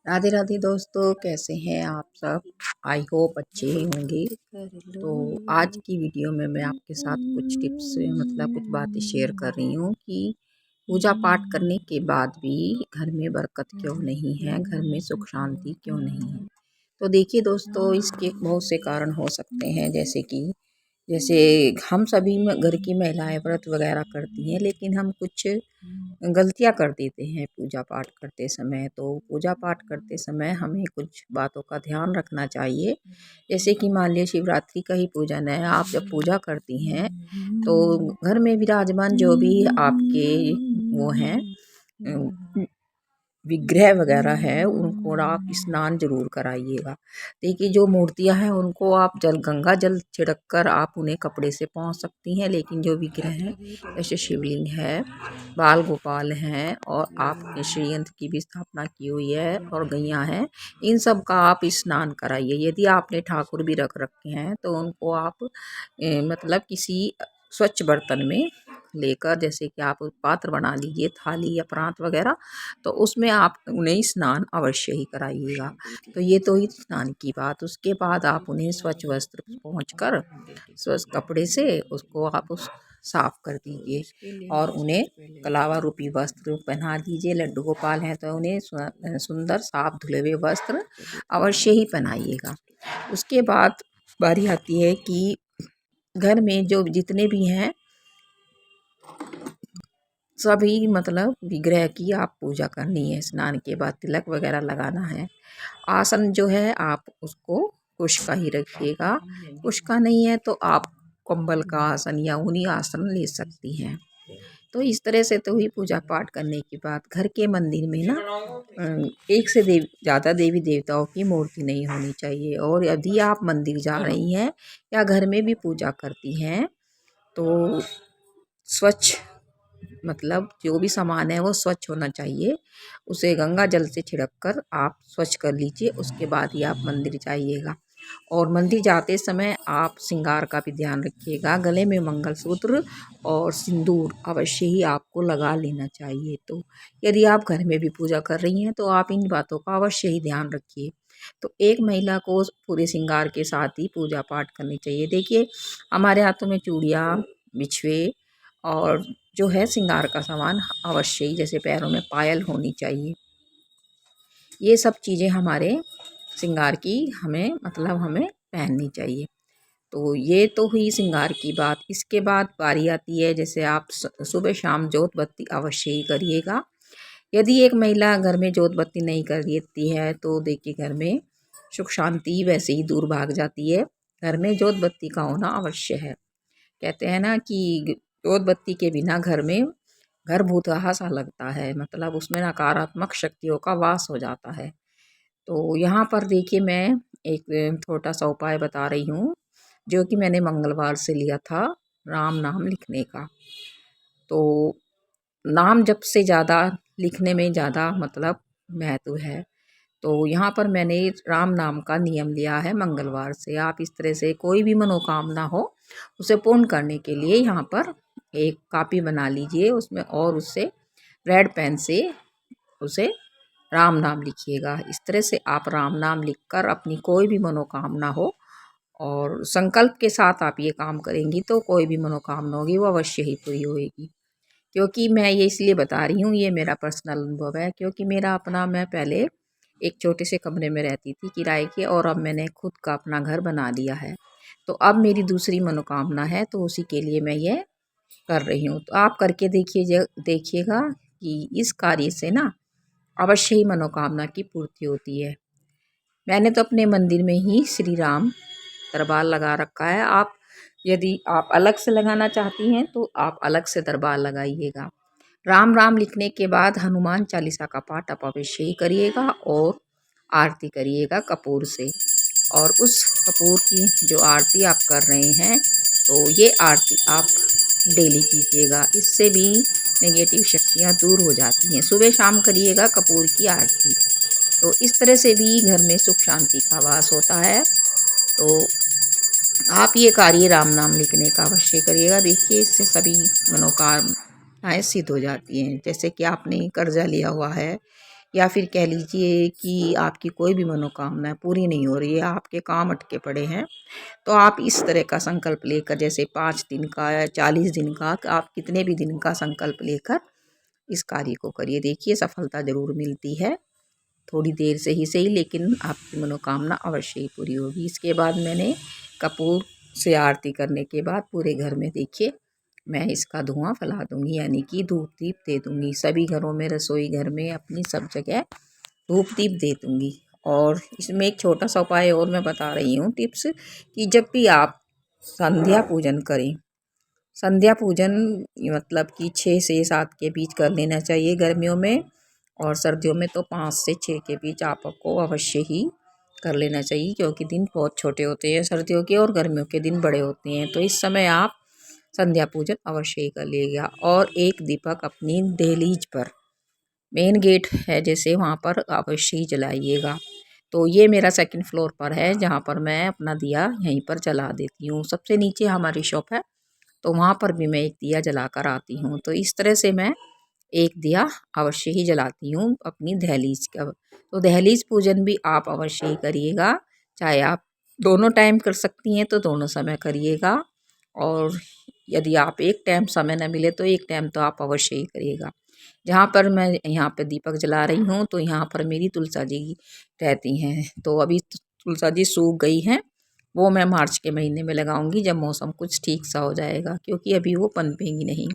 राधे राधे दोस्तों, कैसे हैं आप सब। आई होप अच्छे ही होंगे। तो आज की वीडियो में मैं आपके साथ कुछ टिप्स कुछ बातें शेयर कर रही हूँ कि पूजा पाठ करने के बाद भी घर में बरकत क्यों नहीं है, घर में सुख शांति क्यों नहीं है। तो देखिए दोस्तों, इसके बहुत से कारण हो सकते हैं। जैसे हम सभी में घर की महिलाएं व्रत वगैरह करती हैं, लेकिन हम कुछ गलतियां कर देते हैं पूजा पाठ करते समय। तो पूजा पाठ करते समय हमें कुछ बातों का ध्यान रखना चाहिए। जैसे कि मान लीजिए शिवरात्रि का ही पूजन है, आप जब पूजा करती हैं तो घर में विराजमान जो भी आपके वो हैं विग्रह वगैरह है, उनको आप स्नान जरूर कराइएगा। देखिए जो मूर्तियां हैं उनको आप गंगा जल छिड़क कर आप उन्हें कपड़े से पहुँच सकती हैं, लेकिन जो विग्रह हैं जैसे शिवलिंग है, बाल गोपाल हैं, और आपने श्रीयंत्र की भी स्थापना की हुई है और गैया हैं, इन सब का आप स्नान कराइए। यदि आपने ठाकुर भी रख रखे हैं तो उनको आप किसी स्वच्छ बर्तन में लेकर, जैसे कि आप पात्र बना लीजिए, थाली या परात वगैरह, तो उसमें आप उन्हें स्नान अवश्य ही कराइएगा। तो ये तो ही स्नान की बात। उसके बाद आप उन्हें स्वच्छ वस्त्र पहुँचकर स्वच्छ कपड़े से उसको आप साफ कर दीजिए और उन्हें कलावा रूपी वस्त्र पहना दीजिए। लड्डू गोपाल हैं तो उन्हें सुंदर साफ धुले हुए वस्त्र अवश्य ही पहनाइएगा। उसके बाद बारी आती है कि घर में जो जितने भी हैं सभी विग्रह की आप पूजा करनी है। स्नान के बाद तिलक वगैरह लगाना है। आसन जो है आप उसको कुश का ही रखिएगा। कुश का नहीं है तो आप कंबल का आसन या ऊनी आसन ले सकती हैं। तो इस तरह से तो हुई पूजा पाठ करने के बाद। घर के मंदिर में ना एक से ज़्यादा देवी देवताओं की मूर्ति नहीं होनी चाहिए। और यदि आप मंदिर जा रही हैं या घर में भी पूजा करती हैं तो स्वच्छ जो भी सामान है वो स्वच्छ होना चाहिए। उसे गंगा जल से छिड़क कर आप स्वच्छ कर लीजिए। उसके बाद ही आप मंदिर जाइएगा। और मंदिर जाते समय आप श्रृंगार का भी ध्यान रखिएगा। गले में मंगलसूत्र और सिंदूर अवश्य ही आपको लगा लेना चाहिए। तो यदि आप घर में भी पूजा कर रही हैं तो आप इन बातों का अवश्य ही ध्यान रखिए। तो एक महिला को पूरे श्रृंगार के साथ ही पूजा पाठ करनी चाहिए। देखिए हमारे हाथों में चूड़ियाँ, बिछुए और जो है श्रृंगार का सामान अवश्य ही, जैसे पैरों में पायल होनी चाहिए। ये सब चीज़ें हमारे श्रृंगार की हमें पहननी चाहिए। तो ये तो हुई श्रृंगार की बात। इसके बाद बारी आती है, जैसे आप सुबह शाम जोत बत्ती अवश्य ही करिएगा। यदि एक महिला घर में जोत बत्ती नहीं करती है तो देखिए घर में सुख शांति वैसे ही दूर भाग जाती है। घर में जोत बत्ती का होना अवश्य है। कहते हैं ना कि जोत बत्ती के बिना घर में घर भूतहा सा लगता है, उसमें नकारात्मक शक्तियों का वास हो जाता है। तो यहाँ पर देखिए मैं एक छोटा सा उपाय बता रही हूँ, जो कि मैंने मंगलवार से लिया था, राम नाम लिखने का। तो नाम जप से ज़्यादा लिखने में ज़्यादा महत्व है। तो यहाँ पर मैंने राम नाम का नियम लिया है मंगलवार से। आप इस तरह से कोई भी मनोकामना हो उसे पूर्ण करने के लिए यहाँ पर एक कॉपी बना लीजिए उसमें, और उससे रेड पेन से उसे राम नाम लिखिएगा। इस तरह से आप राम नाम लिखकर अपनी कोई भी मनोकामना हो और संकल्प के साथ आप ये काम करेंगी तो कोई भी मनोकामना होगी वो अवश्य ही पूरी होएगी। क्योंकि मैं ये इसलिए बता रही हूँ, ये मेरा पर्सनल अनुभव है। क्योंकि मैं पहले एक छोटे से कमरे में रहती थी किराए के, और अब मैंने खुद का अपना घर बना लिया है। तो अब मेरी दूसरी मनोकामना है, तो उसी के लिए मैं ये कर रही हूँ। तो आप करके देखिएगा कि इस कार्य से ना अवश्य ही मनोकामना की पूर्ति होती है। मैंने तो अपने मंदिर में ही श्री राम दरबार लगा रखा है। यदि आप अलग से लगाना चाहती हैं तो आप अलग से दरबार लगाइएगा। राम राम लिखने के बाद हनुमान चालीसा का पाठ आप अवश्य ही करिएगा और आरती करिएगा कपूर से। और उस कपूर की जो आरती आप कर रहे हैं तो ये आरती आप डेली कीजिएगा। इससे भी नेगेटिव शक्तियाँ दूर हो जाती हैं। सुबह शाम करिएगा कपूर की आरती। तो इस तरह से भी घर में सुख शांति का वास होता है। तो आप ये कार्य राम नाम लिखने का अवश्य करिएगा। देखिए इससे सभी मनोकामनाएं सिद्ध हो जाती हैं। जैसे कि आपने कर्जा लिया हुआ है या फिर कह लीजिए कि आपकी कोई भी मनोकामना पूरी नहीं हो रही है, आपके काम अटके पड़े हैं, तो आप इस तरह का संकल्प लेकर, जैसे 5 दिन का या 40 दिन का, आप कितने भी दिन का संकल्प लेकर इस कार्य को करिए। देखिए सफलता ज़रूर मिलती है, थोड़ी देर से ही सही, लेकिन आपकी मनोकामना अवश्य ही पूरी होगी। इसके बाद मैंने कपूर से आरती करने के बाद पूरे घर में देखिए मैं इसका धुआं फैला दूंगी, यानी कि धूप दीप दे दूंगी। सभी घरों में, रसोई घर में, अपनी सब जगह धूप दीप दे दूंगी। और इसमें एक छोटा सा उपाय और मैं बता रही हूँ, टिप्स, कि जब भी आप संध्या पूजन करें, संध्या पूजन मतलब कि 6 से 7 के बीच कर लेना चाहिए गर्मियों में, और सर्दियों में तो 5 से 6 के बीच आपको अवश्य ही कर लेना चाहिए, क्योंकि दिन बहुत छोटे होते हैं सर्दियों के और गर्मियों के दिन बड़े होते हैं। तो इस समय आप संध्या पूजन अवश्य ही कर लीजिएगा। और एक दीपक अपनी दहलीज पर, मेन गेट है जैसे, वहाँ पर अवश्य ही जलाइएगा। तो ये मेरा सेकंड फ्लोर पर है, जहाँ पर मैं अपना दिया यहीं पर जला देती हूँ। सबसे नीचे हमारी शॉप है, तो वहाँ पर भी मैं एक दिया जला कर आती हूँ। तो इस तरह से मैं एक दिया अवश्य ही जलाती हूँ अपनी दहलीज का। तो दहलीज पूजन भी आप अवश्य ही करिएगा, चाहे आप दोनों टाइम कर सकती हैं तो दोनों समय करिएगा, और यदि आप एक टाइम समय न मिले तो एक टाइम तो आप अवश्य ही करिएगा। जहाँ पर मैं यहाँ पे दीपक जला रही हूँ, तो यहाँ पर मेरी तुलसा जी रहती हैं। तो अभी तुलसा जी सूख गई हैं, वो मैं मार्च के महीने में लगाऊंगी जब मौसम कुछ ठीक सा हो जाएगा, क्योंकि अभी वो पनपेंगी नहीं।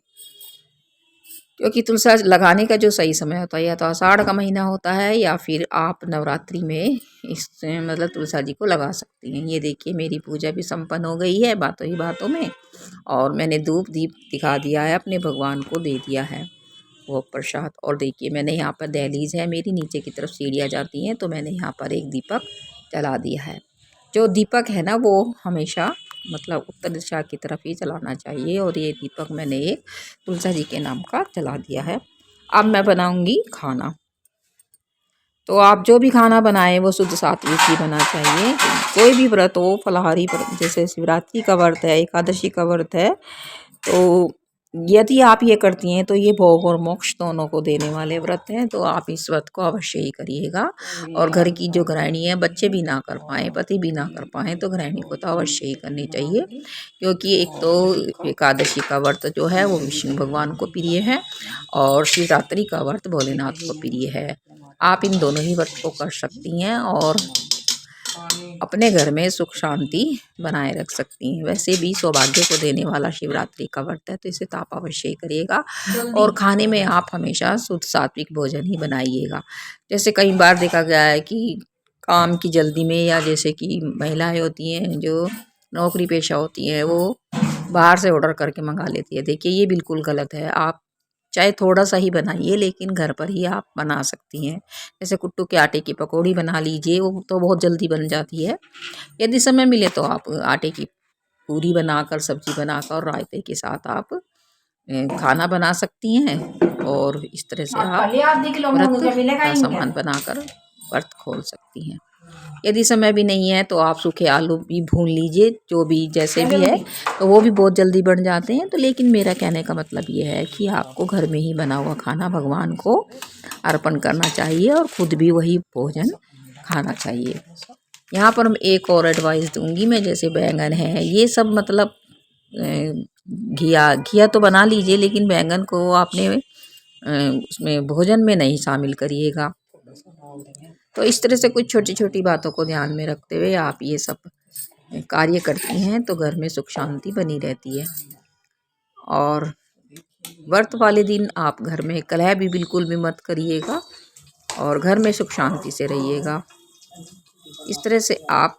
क्योंकि तुलसा लगाने का जो सही समय होता है या तो आषाढ़ का महीना होता है, या फिर आप नवरात्रि में इस मतलब तुलसा जी को लगा सकती हैं। ये देखिए मेरी पूजा भी संपन्न हो गई है बातों ही बातों में, और मैंने धूप दीप दिखा दिया है, अपने भगवान को दे दिया है वो प्रसाद। और देखिए मैंने यहाँ पर दहलीज है मेरी, नीचे की तरफ सीढ़ियाँ जाती हैं, तो मैंने यहाँ पर एक दीपक जला दिया है। जो दीपक है ना वो हमेशा मतलब उत्तर दिशा की तरफ ही जलाना चाहिए, और ये दीपक मैंने एक तुलसा जी के नाम का जला दिया है। अब मैं बनाऊंगी खाना। तो आप जो भी खाना बनाएं वो शुद्ध सात्विक ही बना चाहिए। कोई भी व्रत हो, फलाहारी व्रत, जैसे शिवरात्रि का व्रत है, एकादशी का व्रत है, तो यदि आप ये करती हैं तो ये भोग और मोक्ष दोनों को देने वाले व्रत हैं। तो आप इस व्रत को अवश्य ही करिएगा। और घर की जो गृहिणी है, बच्चे भी ना कर पाएँ, पति भी ना कर पाएँ, तो गृहिणी को तो अवश्य ही करनी चाहिए, क्योंकि एक तो एकादशी का व्रत जो है वो विष्णु भगवान को प्रिय है, और शिवरात्रि का व्रत भोलेनाथ को प्रिय है। आप इन दोनों ही व्रत को कर सकती हैं और अपने घर में सुख शांति बनाए रख सकती हैं। वैसे भी सौभाग्य को देने वाला शिवरात्रि का व्रत है, तो इसे तो आप अवश्य ही करिएगा। और खाने में आप हमेशा शुद्ध सात्विक भोजन ही बनाइएगा। जैसे कई बार देखा गया है कि काम की जल्दी में, या जैसे कि महिलाएं होती हैं जो नौकरी पेशा होती हैं, वो बाहर से ऑर्डर करके मंगा लेती है। देखिए ये बिल्कुल गलत है। आप चाहे थोड़ा सा ही बनाइए, लेकिन घर पर ही आप बना सकती हैं। जैसे कुट्टू के आटे की पकौड़ी बना लीजिए, वो तो बहुत जल्दी बन जाती है। यदि समय मिले तो आप आटे की पूरी बनाकर, सब्जी बनाकर और रायते के साथ आप खाना बना सकती हैं, और इस तरह से आप व्रत का सामान बनाकर व्रत खोल सकती हैं। यदि समय भी नहीं है तो आप सूखे आलू भी भून लीजिए, जो भी जैसे भी है, तो वो भी बहुत जल्दी बन जाते हैं। तो लेकिन मेरा कहने का मतलब ये है कि आपको घर में ही बना हुआ खाना भगवान को अर्पण करना चाहिए, और खुद भी वही भोजन खाना चाहिए। यहाँ पर एक और एडवाइस दूंगी मैं, जैसे बैंगन है ये सब, मतलब घिया घिया तो बना लीजिए, लेकिन बैंगन को आपने उसमें भोजन में नहीं शामिल करिएगा। तो इस तरह से कुछ छोटी छोटी बातों को ध्यान में रखते हुए आप ये सब कार्य करती हैं, तो घर में सुख शांति बनी रहती है। और व्रत वाले दिन आप घर में कलह भी बिल्कुल भी मत करिएगा, और घर में सुख शांति से रहिएगा। इस तरह से आप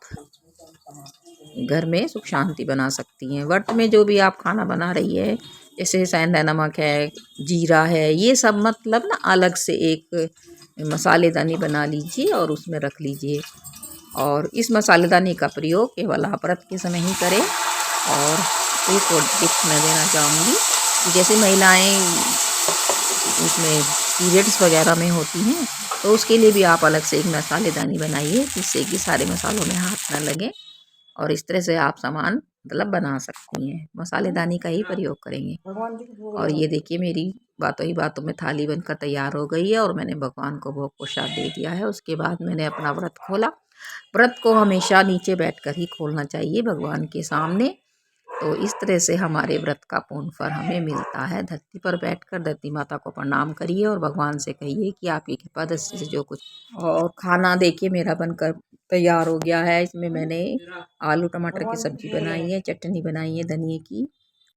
घर में सुख शांति बना सकती हैं। व्रत में जो भी आप खाना बना रही है, जैसे सेंधा नमक है, जीरा है, ये सब मतलब ना अलग से एक मसालेदानी बना लीजिए और उसमें रख लीजिए। और इस मसालेदानी का प्रयोग केवल आप व्रत के समय ही करें। और एक और टिप्स मैं देना चाहूँगी कि जैसे महिलाएं उसमें पीरियड्स वगैरह में होती हैं, तो उसके लिए भी आप अलग से एक मसालेदानी बनाइए, जिससे कि सारे मसालों में हाथ न लगे, और इस तरह से आप सामान मतलब बना सकती हैं। मसालेदानी का ही प्रयोग करेंगे। और ये देखिए मेरी बातों ही बातों में थाली बनकर तैयार हो गई है और मैंने भगवान को भोग प्रसाद दे दिया है। उसके बाद मैंने अपना व्रत खोला। व्रत को हमेशा नीचे बैठकर ही खोलना चाहिए भगवान के सामने। तो इस तरह से हमारे व्रत का पूर्ण फल हमें मिलता है। धरती पर बैठकर धरती माता को प्रणाम करिए और भगवान से कहिए कि आपकी कृपा दृष्टि से जो कुछ। और खाना देखिए मेरा बनकर तैयार हो गया है। इसमें मैंने आलू टमाटर की सब्जी बनाई है, चटनी बनाई है धनिए की,